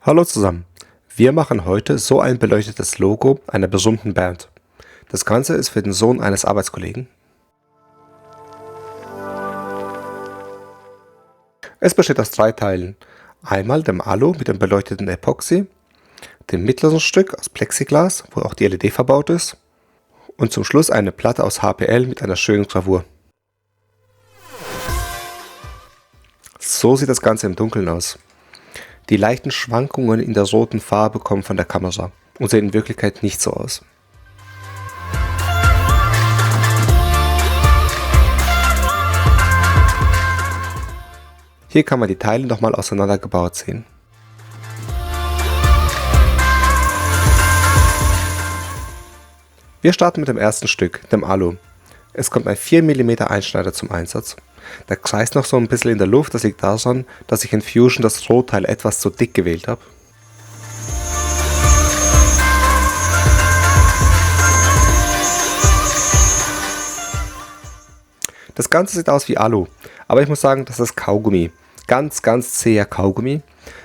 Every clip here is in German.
Hallo zusammen, wir machen heute so ein beleuchtetes Logo einer berühmten Band. Das Ganze ist für den Sohn eines Arbeitskollegen. Es besteht aus 3 Teilen. Einmal dem Alu mit dem beleuchteten Epoxy, dem mittleren Stück aus Plexiglas, wo auch die LED verbaut ist, und zum Schluss eine Platte aus HPL mit einer schönen Gravur. So sieht das Ganze im Dunkeln aus. Die leichten Schwankungen in der roten Farbe kommen von der Kamera und sehen in Wirklichkeit nicht so aus. Hier kann man die Teile nochmal auseinandergebaut sehen. Wir starten mit dem ersten Stück, dem Alu. Es kommt ein 4 mm Einschneider zum Einsatz. Der kreist noch so ein bisschen in der Luft, das liegt daran, dass ich in Fusion das Rohteil etwas zu dick gewählt habe. Das Ganze sieht aus wie Alu, aber ich muss sagen, das ist Kaugummi. Ganz zäher Kaugummi.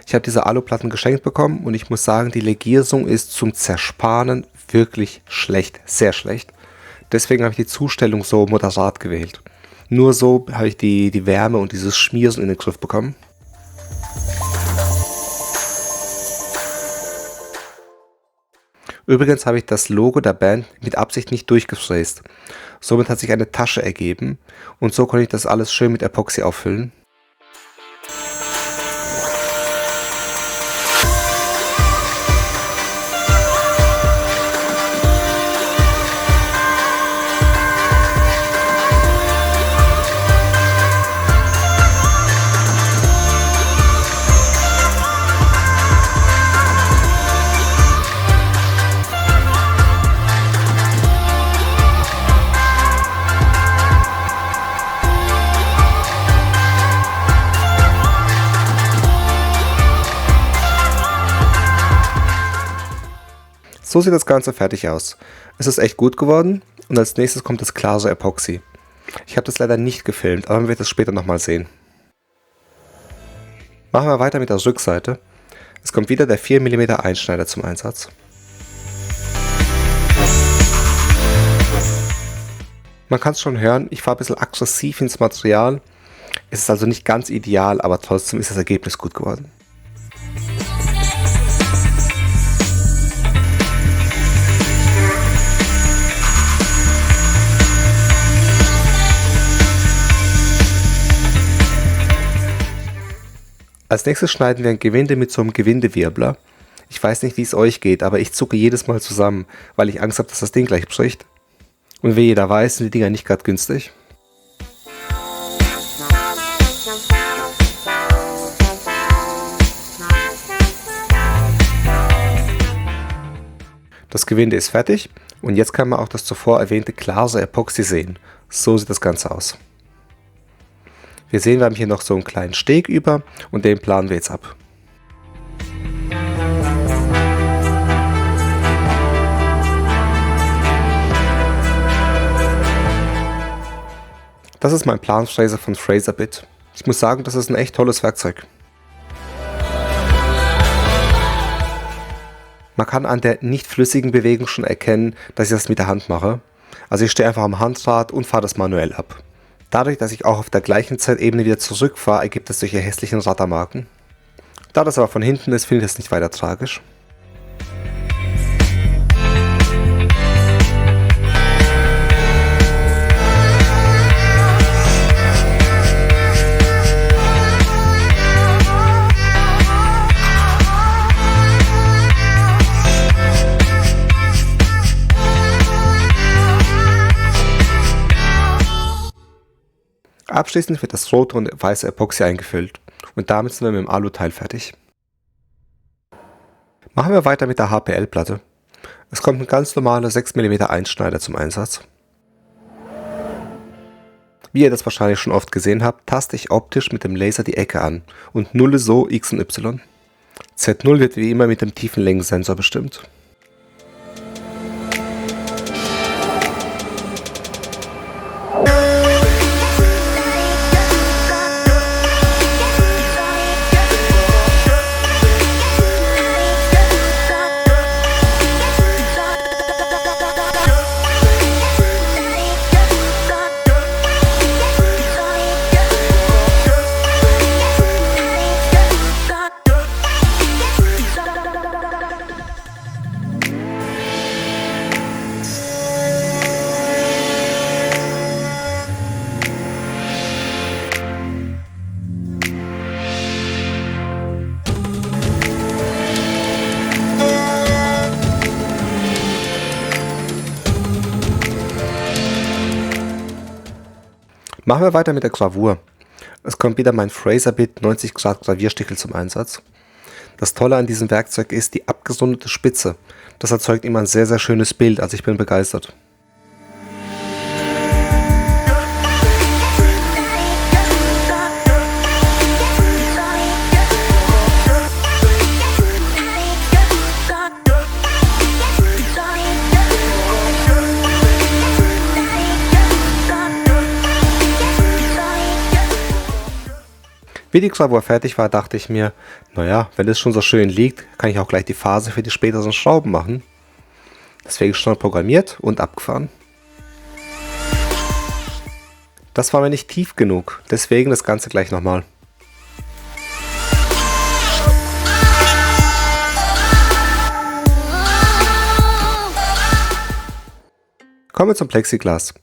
Ich habe diese Aluplatten geschenkt bekommen und ich muss sagen, die Legierung ist zum Zersparen wirklich schlecht, sehr schlecht. Deswegen habe ich die Zustellung so moderat gewählt. Nur so habe ich die Wärme und dieses Schmieren in den Griff bekommen. Übrigens habe ich das Logo der Band mit Absicht nicht durchgefräst. Somit hat sich eine Tasche ergeben und so konnte ich das alles schön mit Epoxy auffüllen. So sieht das Ganze fertig aus. Es ist echt gut geworden und als nächstes kommt das klare Epoxy. Ich habe das leider nicht gefilmt, aber man wird es später nochmal sehen. Machen wir weiter mit der Rückseite. Es kommt wieder der 4 mm Einschneider zum Einsatz. Man kann es schon hören, ich fahre ein bisschen aggressiv ins Material. Es ist also nicht ganz ideal, aber trotzdem ist das Ergebnis gut geworden. Als nächstes schneiden wir ein Gewinde mit so einem Gewindewirbler. Ich weiß nicht, wie es euch geht, aber ich zucke jedes Mal zusammen, weil ich Angst habe, dass das Ding gleich bricht. Und wie jeder weiß, sind die Dinger nicht gerade günstig. Das Gewinde ist fertig und jetzt kann man auch das zuvor erwähnte klare Epoxy sehen. So sieht das Ganze aus. Wir sehen, wir haben hier noch so einen kleinen Steg über und den planen wir jetzt ab. Das ist mein Planfräser von FrazerBit. Ich muss sagen, das ist ein echt tolles Werkzeug. Man kann an der nicht flüssigen Bewegung schon erkennen, dass ich das mit der Hand mache. Also ich stehe einfach am Handrad und fahre das manuell ab. Dadurch, dass ich auch auf der gleichen Zeitebene wieder zurückfahre, ergibt es solche hässlichen Rattermarken. Da das aber von hinten ist, finde ich es nicht weiter tragisch. Abschließend wird das rote und weiße Epoxy eingefüllt und damit sind wir mit dem Aluteil fertig. Machen wir weiter mit der HPL-Platte. Es kommt ein ganz normaler 6 mm Einschneider zum Einsatz. Wie ihr das wahrscheinlich schon oft gesehen habt, taste ich optisch mit dem Laser die Ecke an und nulle so X und Y. Z0 wird wie immer mit dem Tiefenlängensensor bestimmt. Machen wir weiter mit der Gravur. Es kommt wieder mein Frazerbit 90 Grad Gravierstichel zum Einsatz. Das Tolle an diesem Werkzeug ist die abgerundete Spitze. Das erzeugt immer ein sehr, sehr schönes Bild, also ich bin begeistert. Wie die Gravur fertig war, dachte ich mir, naja, wenn es schon so schön liegt, kann ich auch gleich die Phase für die späteren Schrauben machen. Deswegen schon programmiert und abgefahren. Das war mir nicht tief genug, deswegen das Ganze gleich nochmal. Kommen wir zum Plexiglas.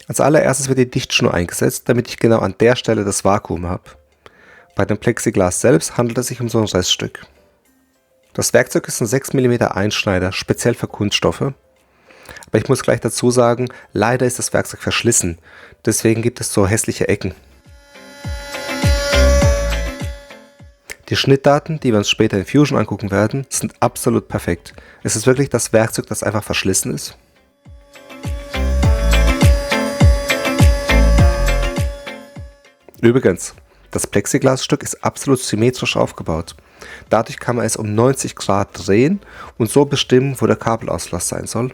Als allererstes wird die Dichtschnur eingesetzt, damit ich genau an der Stelle das Vakuum habe. Bei dem Plexiglas selbst handelt es sich um so ein Reststück. Das Werkzeug ist ein 6 mm Einschneider, speziell für Kunststoffe. Aber ich muss gleich dazu sagen, leider ist das Werkzeug verschlissen, deswegen gibt es so hässliche Ecken. Die Schnittdaten, die wir uns später in Fusion angucken werden, sind absolut perfekt. Es ist wirklich das Werkzeug, das einfach verschlissen ist. Übrigens, das Plexiglasstück ist absolut symmetrisch aufgebaut. Dadurch kann man es um 90 Grad drehen und so bestimmen, wo der Kabelauslass sein soll.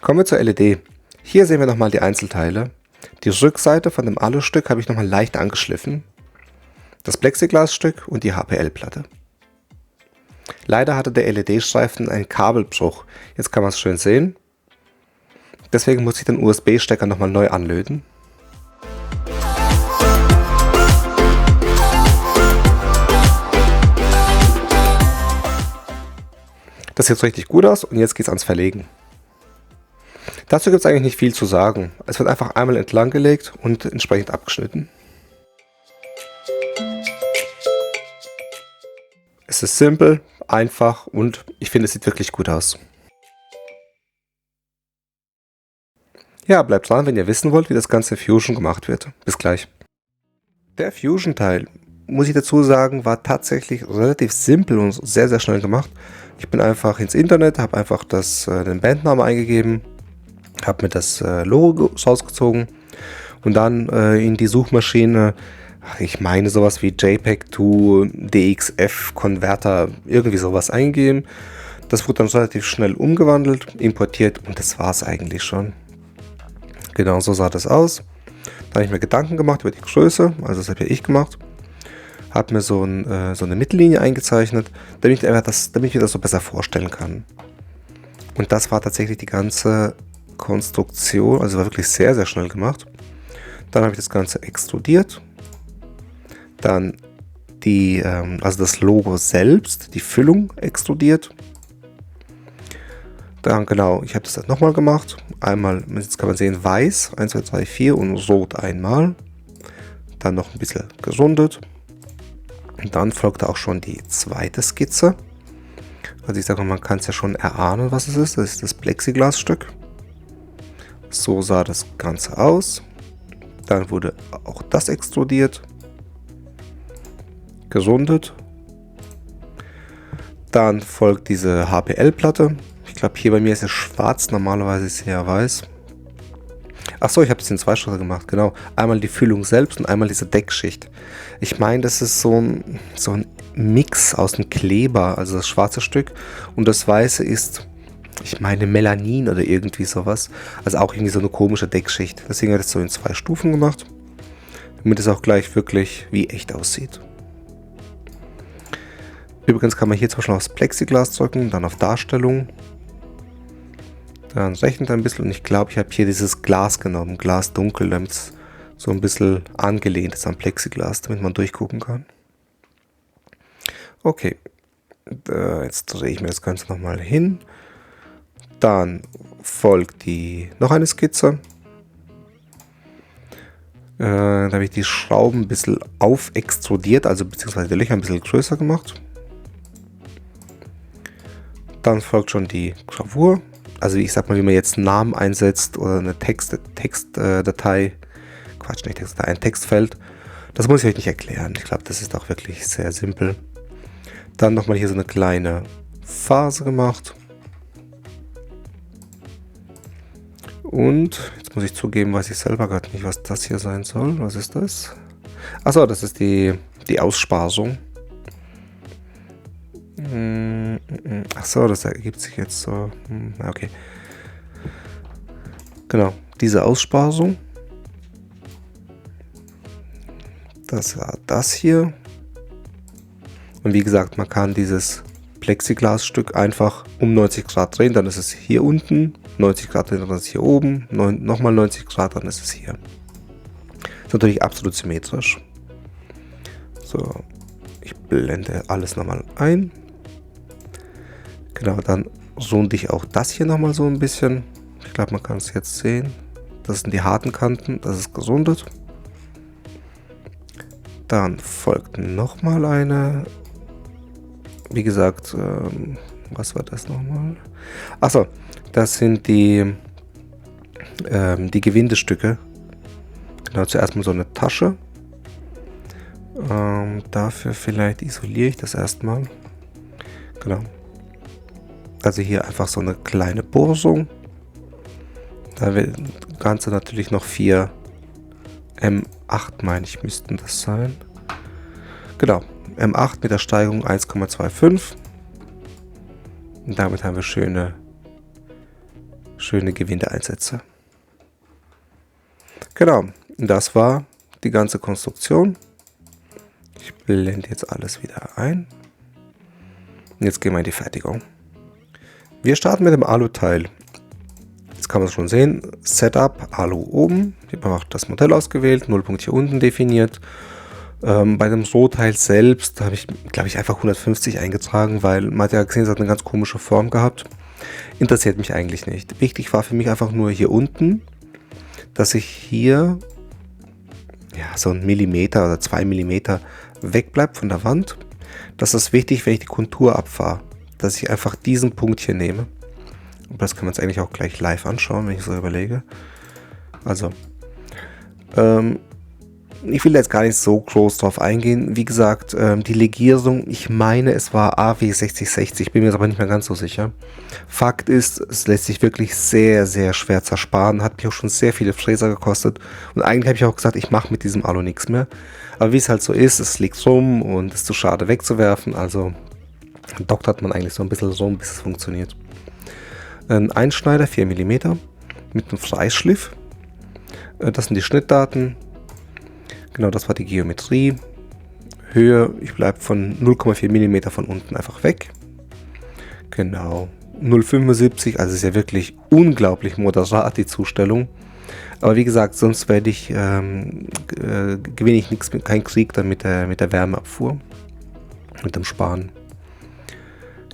Kommen wir zur LED. Hier sehen wir nochmal die Einzelteile. Die Rückseite von dem Alustück habe ich nochmal leicht angeschliffen. Das Plexiglasstück und die HPL-Platte. Leider hatte der LED-Streifen einen Kabelbruch. Jetzt kann man es schön sehen. Deswegen muss ich den USB-Stecker nochmal neu anlöten. Das sieht richtig gut aus und jetzt geht es ans Verlegen. Dazu gibt es eigentlich nicht viel zu sagen. Es wird einfach einmal entlang gelegt und entsprechend abgeschnitten. Es ist simpel, einfach und ich finde, es sieht wirklich gut aus. Ja, bleibt dran, wenn ihr wissen wollt, wie das Ganze in Fusion gemacht wird. Bis gleich. Der Fusion-Teil, muss ich dazu sagen, war tatsächlich relativ simpel und sehr, sehr schnell gemacht. Ich bin einfach ins Internet, habe einfach den Bandnamen eingegeben, habe mir das Logo rausgezogen und dann in die Suchmaschine, ich meine sowas wie JPEG to DXF Converter, irgendwie sowas eingegeben. Das wurde dann relativ schnell umgewandelt, importiert und das war es eigentlich schon. Genau so sah das aus. Da habe ich mir Gedanken gemacht über die Größe, also das habe ja ich gemacht. Habe mir so eine Mittellinie eingezeichnet, damit ich mir das so besser vorstellen kann. Und das war tatsächlich die ganze Konstruktion, also war wirklich sehr, sehr schnell gemacht. Dann habe ich das Ganze extrudiert. Dann also das Logo selbst, die Füllung extrudiert. Dann genau, ich habe das nochmal gemacht. Einmal, jetzt kann man sehen, weiß, 1, 2, 3, 4 und rot einmal. Dann noch ein bisschen gerundet. Und dann folgte auch schon die zweite Skizze. Also ich sage mal, man kann es ja schon erahnen, was es ist. Das ist das Plexiglasstück. So sah das Ganze aus. Dann wurde auch das extrudiert, gerundet. Dann folgt diese HPL-Platte. Ich glaube, hier bei mir ist es schwarz, normalerweise ist es ja weiß. Achso, ich habe es in zwei Schritte gemacht, genau. Einmal die Füllung selbst und einmal diese Deckschicht. Ich meine, das ist so ein Mix aus dem Kleber, also das schwarze Stück. Und das weiße ist, ich meine, Melanin oder irgendwie sowas. Also auch irgendwie so eine komische Deckschicht. Deswegen habe ich das so in 2 Stufen gemacht. Damit es auch gleich wirklich wie echt aussieht. Übrigens kann man hier zum Beispiel aufs Plexiglas drücken, dann auf Darstellung. Dann rechnet er ein bisschen und ich glaube, ich habe hier dieses Glas genommen, Glas dunkel, damit es so ein bisschen angelehnt ist am Plexiglas, damit man durchgucken kann. Okay, jetzt drehe ich mir das Ganze nochmal hin. Dann folgt noch eine Skizze. Da habe ich die Schrauben ein bisschen aufextrudiert, also beziehungsweise die Löcher ein bisschen größer gemacht. Dann folgt schon die Gravur. Also ich sag mal, wie man jetzt einen Namen einsetzt oder eine Textdatei. Quatsch, nicht Textdatei, ein Textfeld. Das muss ich euch nicht erklären. Ich glaube, das ist auch wirklich sehr simpel. Dann nochmal hier so eine kleine Phase gemacht. Und jetzt muss ich zugeben, weiß ich selber gerade nicht, was das hier sein soll. Was ist das? Achso, das ist die Aussparung. Achso, das ergibt sich jetzt so. Okay. Genau, diese Aussparung. Das war das hier. Und wie gesagt, man kann dieses Plexiglasstück einfach um 90 Grad drehen, dann ist es hier unten, 90 Grad drehen, dann ist es hier oben, nochmal 90 Grad, dann ist es hier. Ist natürlich absolut symmetrisch. So, ich blende alles nochmal ein. Genau, dann runde ich auch das hier nochmal so ein bisschen. Ich glaube, man kann es jetzt sehen. Das sind die harten Kanten, das ist gerundet. Dann folgt nochmal eine. Wie gesagt, was war das nochmal? Achso, das sind die Gewindestücke. Genau, zuerst mal so eine Tasche. Dafür vielleicht isoliere ich das erstmal. Genau. Also hier einfach so eine kleine Bohrung. Da wird das Ganze natürlich noch 4 M8, meine ich, müssten das sein. Genau, M8 mit der Steigung 1,25. Und damit haben wir schöne Gewindeeinsätze. Genau, das war die ganze Konstruktion. Ich blende jetzt alles wieder ein. Und jetzt gehen wir in die Fertigung. Wir starten mit dem Aluteil. Jetzt kann man es schon sehen. Setup, Alu oben. Ich habe auch das Modell ausgewählt, Nullpunkt hier unten definiert. Bei dem Rohteil selbst habe ich, glaube ich, einfach 150 eingetragen, weil man hat ja gesehen, es hat eine ganz komische Form gehabt. Interessiert mich eigentlich nicht. Wichtig war für mich einfach nur hier unten, dass ich hier ja, so 1 Millimeter oder 2 Millimeter wegbleibt von der Wand. Das ist wichtig, wenn ich die Kontur abfahre, dass ich einfach diesen Punkt hier nehme. Und das kann man jetzt eigentlich auch gleich live anschauen, wenn ich so überlege. Also, ich will jetzt gar nicht so groß drauf eingehen. Wie gesagt, die Legierung, ich meine, es war AW6060, bin mir jetzt aber nicht mehr ganz so sicher. Fakt ist, es lässt sich wirklich sehr, sehr schwer zersparen. Hat mich auch schon sehr viele Fräser gekostet. Und eigentlich habe ich auch gesagt, ich mache mit diesem Alu nichts mehr. Aber wie es halt so ist, es liegt rum und ist zu schade wegzuwerfen. Also doktert man eigentlich so ein bisschen rum, bis es funktioniert. Ein Einschneider, 4 mm, mit einem Freischliff. Das sind die Schnittdaten. Genau, das war die Geometrie. Höhe, ich bleibe von 0,4 mm von unten einfach weg. Genau, 0,75, also ist ja wirklich unglaublich moderat die Zustellung. Aber wie gesagt, sonst werde ich, gewinne ich nichts, keinen Krieg dann mit der Wärmeabfuhr, mit dem Sparen.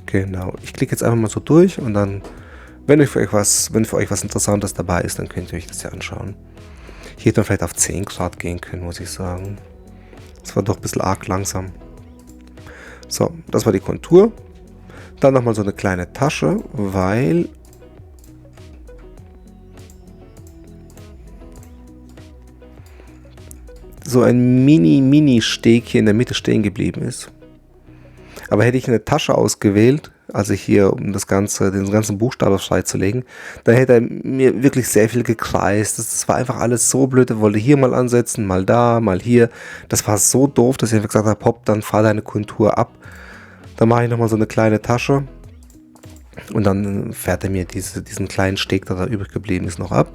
Genau, ich klicke jetzt einfach mal so durch und dann, wenn für euch was Interessantes dabei ist, dann könnt ihr euch das ja anschauen. Hier hätte man vielleicht auf 10 Grad gehen können, muss ich sagen. Das war doch ein bisschen arg langsam. So, das war die Kontur. Dann nochmal so eine kleine Tasche, weil so ein Mini-Steg hier in der Mitte stehen geblieben ist. Aber hätte ich eine Tasche ausgewählt, also hier, um den ganzen Buchstaben freizulegen, dann hätte er mir wirklich sehr viel gekreist. Das war einfach alles so blöd. Er wollte hier mal ansetzen, mal da, mal hier. Das war so doof, dass ich einfach gesagt habe, hopp, dann fahr deine Kontur ab. Dann mache ich nochmal so eine kleine Tasche. Und dann fährt er mir diesen kleinen Steg, der da übrig geblieben ist, noch ab.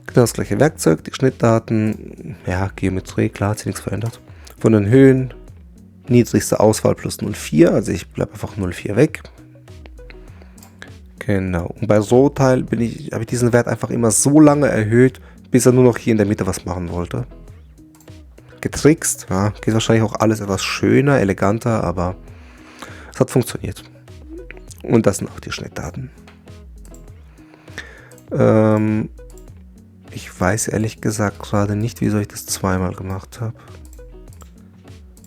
Genau das gleiche Werkzeug, die Schnittdaten, ja, Geometrie, klar, hat sich nichts verändert. Von den Höhen, niedrigste Auswahl plus 0,4, also ich bleibe einfach 0,4 weg. Genau. Und bei Rohteil habe ich diesen Wert einfach immer so lange erhöht, bis er nur noch hier in der Mitte was machen wollte. Getrickst, ja, geht wahrscheinlich auch alles etwas schöner, eleganter, aber es hat funktioniert. Und das sind auch die Schnittdaten. Ich weiß ehrlich gesagt gerade nicht, wieso ich das zweimal gemacht habe.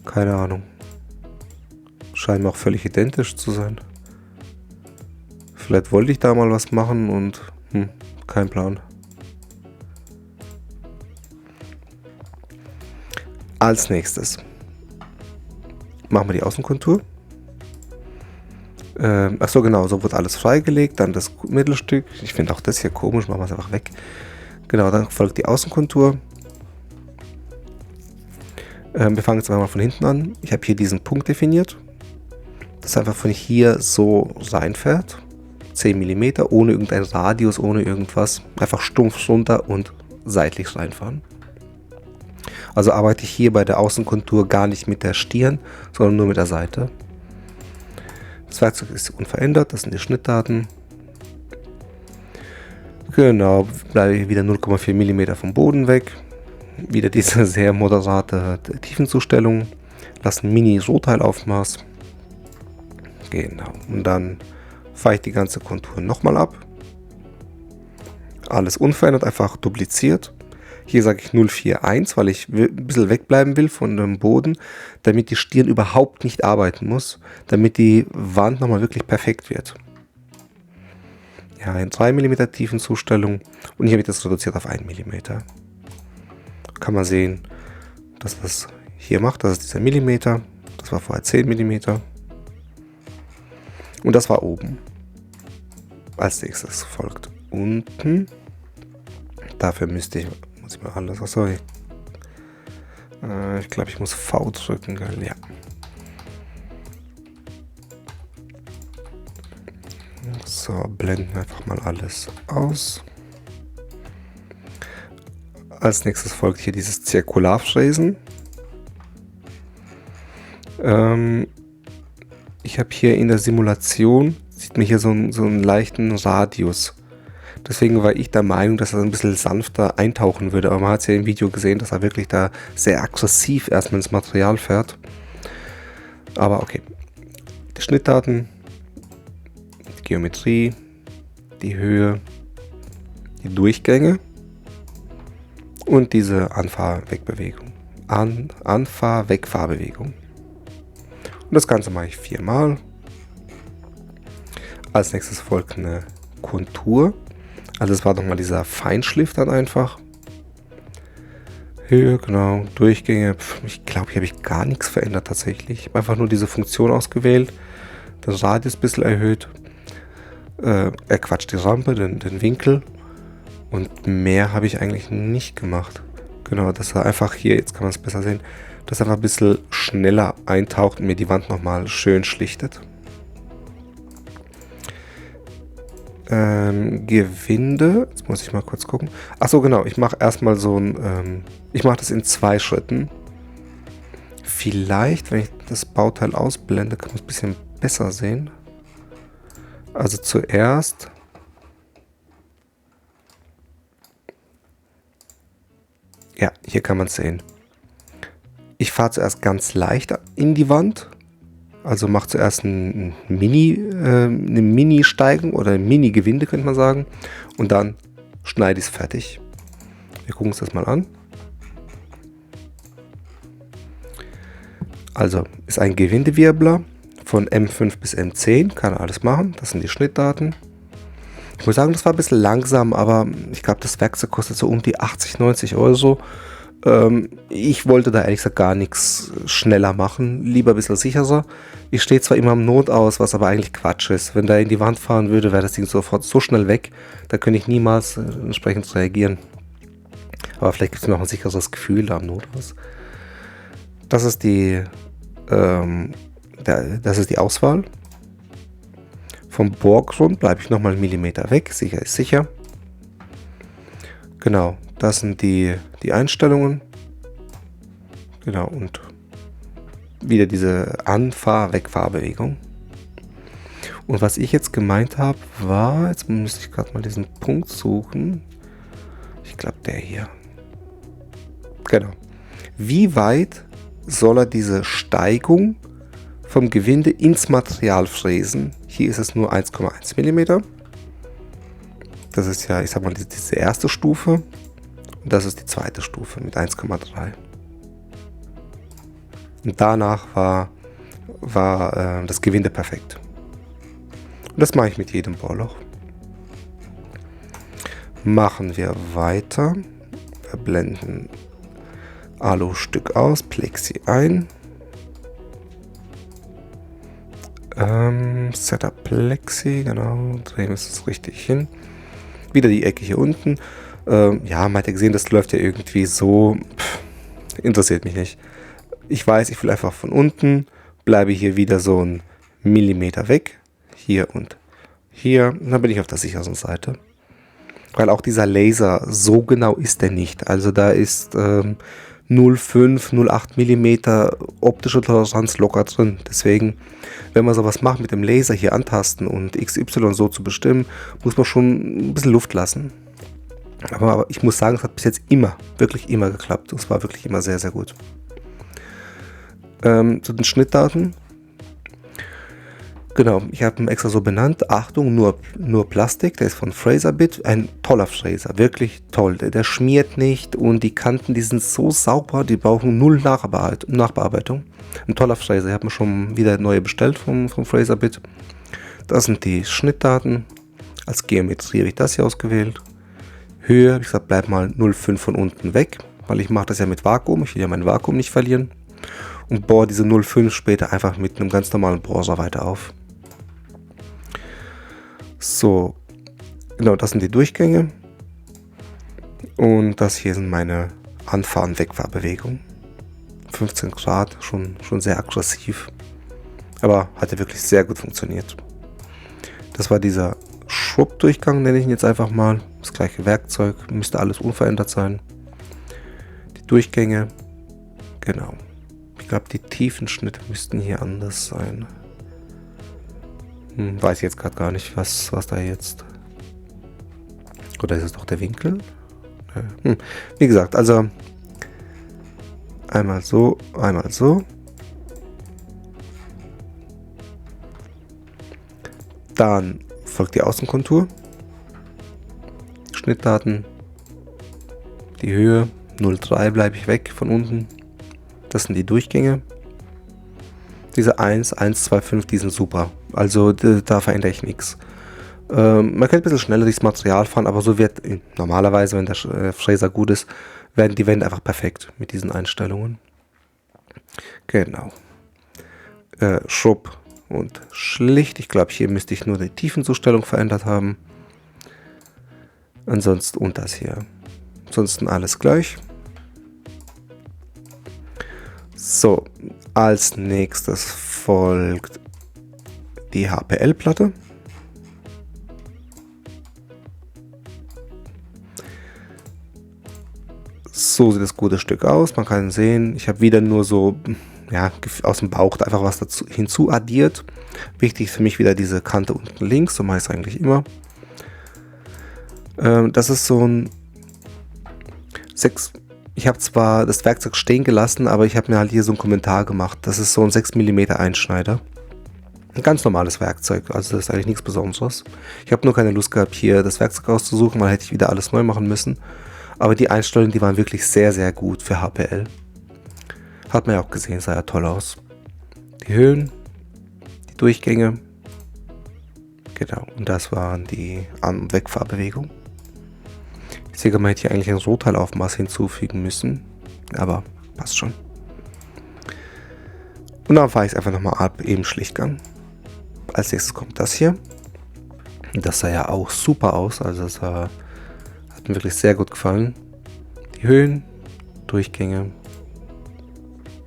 Keine Ahnung. Scheinen auch völlig identisch zu sein. Vielleicht wollte ich da mal was machen und kein Plan. Als nächstes machen wir die Außenkontur. Achso, genau, so wird alles freigelegt. Dann das Mittelstück. Ich finde auch das hier komisch, machen wir es einfach weg. Genau, dann folgt die Außenkontur. Wir fangen jetzt mal von hinten an. Ich habe hier diesen Punkt definiert. Das einfach von hier so reinfährt. 10 mm, ohne irgendeinen Radius, ohne irgendwas. Einfach stumpf runter und seitlich reinfahren. Also arbeite ich hier bei der Außenkontur gar nicht mit der Stirn, sondern nur mit der Seite. Das Werkzeug ist unverändert, das sind die Schnittdaten. Genau, bleibe ich wieder 0,4 mm vom Boden weg. Wieder diese sehr moderate Tiefenzustellung. Lasse ein Mini-Rohteilaufmaß. Genau, und dann fahre ich die ganze Kontur nochmal ab. Alles unverändert, einfach dupliziert. Hier sage ich 041, weil ich ein bisschen wegbleiben will von dem Boden, damit die Stirn überhaupt nicht arbeiten muss, damit die Wand nochmal wirklich perfekt wird. Ja, in 3 mm Tiefenzustellung und hier habe ich das reduziert auf 1 mm. Kann man sehen, dass das hier macht, das ist dieser Millimeter, das war vorher 10 mm und das war oben. Als nächstes folgt unten. Dafür muss ich mal alles. Achso, ich glaube, ich muss V drücken, gell? Ja. So, blenden einfach mal alles aus. Als nächstes folgt hier dieses Zirkularfräsen. Ich habe hier in der Simulation, sieht man hier so einen leichten Radius. Deswegen war ich der Meinung, dass er ein bisschen sanfter eintauchen würde. Aber man hat es ja im Video gesehen, dass er wirklich da sehr aggressiv erstmal ins Material fährt. Aber okay. Die Schnittdaten, die Geometrie, die Höhe, die Durchgänge und diese Anfahr-Wegbewegung. Anfahr-Wegfahrbewegung. Und das Ganze mache ich 4-mal. Als nächstes folgt eine Kontur. Also es war nochmal dieser Feinschliff dann einfach. Höhe, genau, Durchgänge. Ich glaube, hier habe ich gar nichts verändert tatsächlich. Ich habe einfach nur diese Funktion ausgewählt. Den Radius ein bisschen erhöht. Die Rampe, den Winkel. Und mehr habe ich eigentlich nicht gemacht. Genau, dass er einfach hier, jetzt kann man es besser sehen, dass er einfach ein bisschen schneller eintaucht und mir die Wand nochmal schön schlichtet. Gewinde, jetzt muss ich mal kurz gucken. Achso, genau, ich mache erstmal so ein, ich mache das in 2 Schritten. Vielleicht, wenn ich das Bauteil ausblende, kann man es ein bisschen besser sehen. Also zuerst ja, hier kann man es sehen. Ich fahre zuerst ganz leicht in die Wand. Also mache zuerst eine Mini-Steigung oder ein Mini-Gewinde, könnte man sagen. Und dann schneide ich es fertig. Wir gucken uns das mal an. Also ist ein Gewindewirbler von M5 bis M10. Kann er alles machen. Das sind die Schnittdaten. Ich muss sagen, das war ein bisschen langsam, aber ich glaube, das Werkzeug kostet so um die 80, 90 Euro. Ich wollte da ehrlich gesagt gar nichts schneller machen, lieber ein bisschen sicherer. Ich stehe zwar immer am Not aus, was aber eigentlich Quatsch ist. Wenn da in die Wand fahren würde, wäre das Ding sofort so schnell weg, da könnte ich niemals entsprechend reagieren. Aber vielleicht gibt es mir auch ein sicheres Gefühl da am Not aus. Das ist die Auswahl. Vom Bohrgrund bleibe ich nochmal 1 mm weg, sicher ist sicher. Genau, das sind die Einstellungen. Genau, und wieder diese Anfahr-Wegfahrbewegung. Und was ich jetzt gemeint habe, war, jetzt müsste ich gerade mal diesen Punkt suchen. Ich glaube, der hier. Genau. Wie weit soll er diese Steigung vom Gewinde ins Material fräsen? Hier ist es nur 1,1 mm. Das ist ja, ich sag mal, diese erste Stufe. Und das ist die zweite Stufe mit 1,3. Und danach war das Gewinde perfekt. Und das mache ich mit jedem Bohrloch. Machen wir weiter. Wir blenden Alu-Stück aus, Plexi ein. Setup Plexi, genau, drehen wir es richtig hin. Wieder die Ecke hier unten. Ja, man hat ja gesehen, das läuft ja irgendwie so. Interessiert mich nicht. Ich weiß, ich will einfach von unten, bleibe hier wieder so einen Millimeter weg. Hier und hier. Und dann bin ich auf der sicheren Seite. Weil auch dieser Laser, so genau ist der nicht. Also da ist 0,5, 0,8 mm optische Toleranz locker drin. Deswegen, wenn man sowas macht mit dem Laser hier antasten und XY so zu bestimmen, muss man schon ein bisschen Luft lassen. Aber ich muss sagen, es hat bis jetzt immer, wirklich immer geklappt. Und es war wirklich immer sehr, sehr gut. Zu den Schnittdaten. Genau, ich habe ihn extra so benannt. Achtung, nur Plastik. Der ist von Frazerbit. Ein toller Fraser, wirklich toll. Der schmiert nicht und die Kanten, die sind so sauber, die brauchen null Nachbearbeitung. Ein toller Fraser. Ich habe mir schon wieder neue bestellt vom Frazerbit. Das sind die Schnittdaten. Als Geometrie habe ich das hier ausgewählt. Höhe, wie gesagt, bleib mal 0,5 von unten weg, weil ich mache das ja mit Vakuum. Ich will ja mein Vakuum nicht verlieren. Und bohre diese 0,5 später einfach mit einem ganz normalen Bohrer weiter auf. So, genau, das sind die Durchgänge. Und das hier sind meine Anfahren-Wegfahrbewegungen. 15 Grad, schon sehr aggressiv. Aber hat ja wirklich sehr gut funktioniert. Das war dieser Schwupp-Durchgang, nenne ich ihn jetzt einfach mal. Das gleiche Werkzeug, müsste alles unverändert sein. Die Durchgänge, genau. Ich glaube, die Tiefenschnitte müssten hier anders sein. Weiß ich jetzt gerade gar nicht, was da jetzt... Oder ist es doch der Winkel? Wie gesagt, also einmal so, einmal so. Dann folgt die Außenkontur. Schnittdaten. Die Höhe 0,3 bleibe ich weg von unten. Das sind die Durchgänge. Diese 1, 1, 2, 5, die sind super. Also da verändere ich nichts. Man kann ein bisschen schneller durchs Material fahren, aber so wird normalerweise, wenn der Fräser gut ist, werden die Wände einfach perfekt mit diesen Einstellungen. Genau. Schrubb und schlicht. Ich glaube, hier müsste ich nur die Tiefenzustellung verändert haben. Ansonsten und das hier. Ansonsten alles gleich. So, als nächstes folgt die HPL-Platte. So sieht das gute Stück aus. Man kann sehen, ich habe wieder nur so aus dem Bauch einfach was dazu hinzu addiert. Wichtig ist für mich wieder diese Kante unten links, so mache ich es eigentlich immer. Das ist so ein 6. Ich habe zwar das Werkzeug stehen gelassen, aber ich habe mir halt hier so einen Kommentar gemacht. Das ist so ein 6 mm Einschneider. Ein ganz normales Werkzeug, also das ist eigentlich nichts Besonderes. Ich habe nur keine Lust gehabt, hier das Werkzeug auszusuchen, weil hätte ich wieder alles neu machen müssen. Aber die Einstellungen, die waren wirklich sehr, sehr gut für HPL. Hat man ja auch gesehen, sah ja toll aus. Die Höhen, die Durchgänge. Genau, und das waren die An- und Wegfahrbewegungen. Ich sehe, man hätte hier eigentlich ein Rohteilaufmaß hinzufügen müssen, aber passt schon. Und dann fahre ich es einfach nochmal ab im Schlichtgang. Als nächstes kommt das hier. Das sah ja auch super aus, also das hat mir wirklich sehr gut gefallen. Die Höhen, Durchgänge,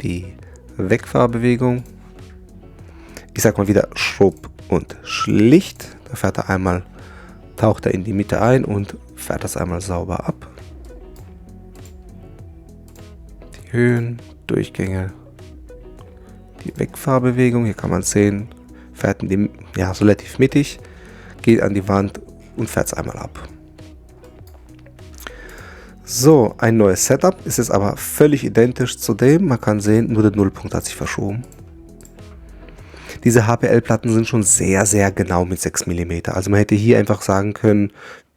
die Wegfahrbewegung. Ich sag mal wieder Schrubb und schlicht. Da fährt er einmal, taucht er in die Mitte ein und fährt das einmal sauber ab. Die Höhen, Durchgänge, die Wegfahrbewegung. Hier kann man sehen, fährt in die, ja, relativ mittig, geht an die Wand und fährt es einmal ab. So, ein neues Setup ist jetzt aber völlig identisch zu dem. Man kann sehen, nur der Nullpunkt hat sich verschoben. Diese HPL-Platten sind schon sehr, sehr genau mit 6 mm. Also man hätte hier einfach sagen können,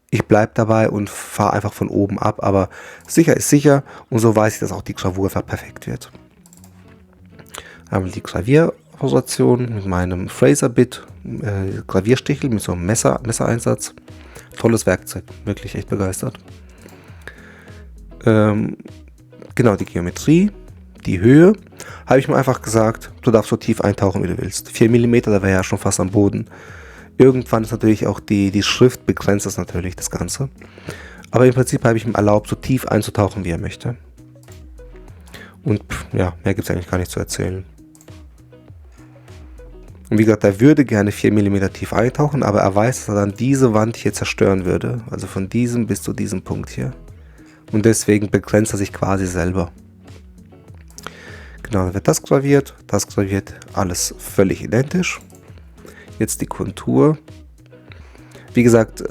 ich bleibe dabei und fahre einfach von oben ab. Aber sicher ist sicher und so weiß ich, dass auch die Gravur einfach perfekt wird. Einmal die Gravierposition mit meinem Fraser-Bit, Gravierstichel mit so einem Messereinsatz. Tolles Werkzeug, wirklich echt begeistert. Genau, die Geometrie, die Höhe, habe ich mir einfach gesagt, du darfst so tief eintauchen, wie du willst. 4 mm, da wäre ja schon fast am Boden. Irgendwann ist natürlich auch die Schrift begrenzt das natürlich, das Ganze. Aber im Prinzip habe ich ihm erlaubt, so tief einzutauchen, wie er möchte. Und ja, mehr gibt es eigentlich gar nicht zu erzählen. Und wie gesagt, er würde gerne 4 mm tief eintauchen, aber er weiß, dass er dann diese Wand hier zerstören würde. Also von diesem bis zu diesem Punkt hier. Und deswegen begrenzt er sich quasi selber. Genau, dann wird das graviert, alles völlig identisch. Jetzt die Kontur. Wie gesagt,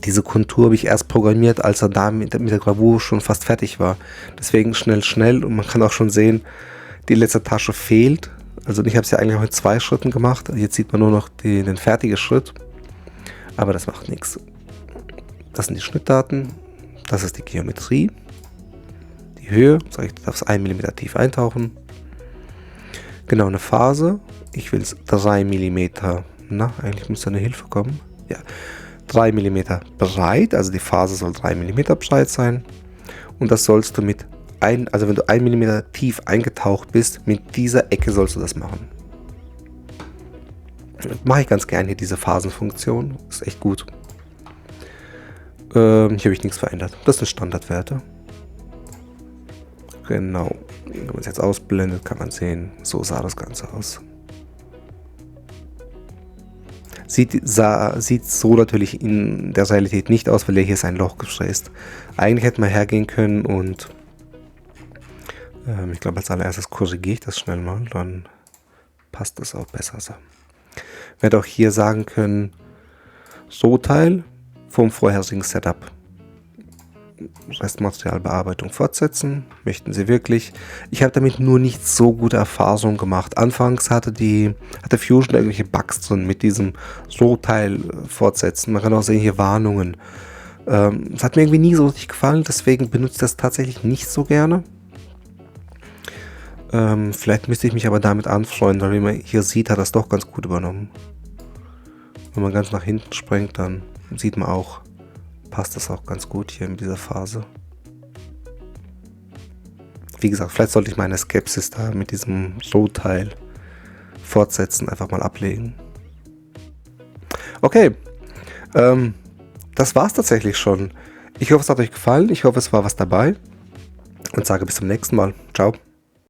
diese Kontur habe ich erst programmiert, als er da mit der Gravur schon fast fertig war. Deswegen schnell und man kann auch schon sehen, die letzte Tasche fehlt. Also ich habe es ja eigentlich auch in 2 Schritten gemacht. Jetzt sieht man nur noch den fertigen Schritt. Aber das macht nichts. Das sind die Schnittdaten. Das ist die Geometrie. Die Höhe, sage ich, du darfst 1 mm tief eintauchen. Genau, eine Phase. Ich will es 3 mm. Na, eigentlich müsste eine Hilfe kommen. Ja, 3 mm breit, also die Phase soll 3 mm breit sein. Und das sollst du also wenn du 1 mm tief eingetaucht bist, mit dieser Ecke sollst du das machen. Mache ich ganz gerne hier diese Phasenfunktion. Ist echt gut. Hier habe ich nichts verändert. Das sind Standardwerte. Genau. Wenn man es jetzt ausblendet, kann man sehen, so sah das Ganze aus. Sieht so natürlich in der Realität nicht aus, weil er hier ist ein Loch gefräst. Eigentlich hätte man hergehen können und ich glaube, als allererstes korrigiere ich das schnell mal, dann passt das auch besser so. Ich werde auch hier sagen können, so Teil vom vorherigen Setup. Restmaterialbearbeitung fortsetzen. Möchten Sie wirklich? Ich habe damit nur nicht so gute Erfahrungen gemacht. Anfangs hatte Fusion irgendwelche Bugs drin mit diesem So-Teil fortsetzen. Man kann auch sehen hier Warnungen. Es hat mir irgendwie nie so richtig gefallen, deswegen benutze ich das tatsächlich nicht so gerne. Vielleicht müsste ich mich aber damit anfreunden, weil wie man hier sieht, hat das doch ganz gut übernommen. Wenn man ganz nach hinten springt, dann sieht man auch, passt das auch ganz gut hier in dieser Phase. Wie gesagt, vielleicht sollte ich meine Skepsis da mit diesem So-Teil fortsetzen, einfach mal ablegen. Okay, das war's tatsächlich schon. Ich hoffe, es hat euch gefallen. Ich hoffe, es war was dabei. Und sage bis zum nächsten Mal. Ciao.